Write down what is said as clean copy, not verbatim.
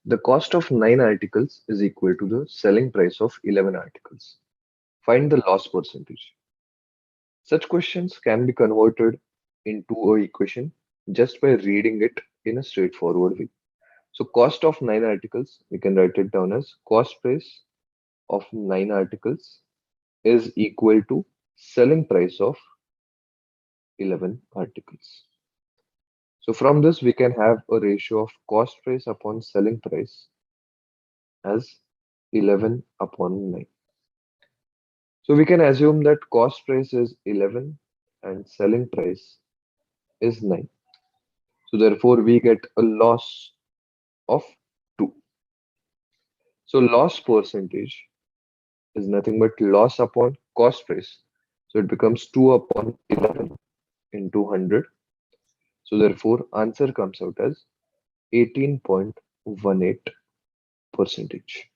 The cost of 9 articles is equal to the selling price of 11 articles. Find the loss percentage. Such questions can be converted into a equation just by reading it in a straightforward way. So cost of 9 articles, we can write it down as cost price of 9 articles is equal to selling price of 11 articles. So from this, we can have a ratio of cost price upon selling price as 11 upon 9. So we can assume that cost price is 11 and selling price is 9. So therefore, we get a loss of 2. So loss percentage is nothing but loss upon cost price. So it becomes 2 upon 11 into 100. So therefore, answer comes out as 18.18 percentage.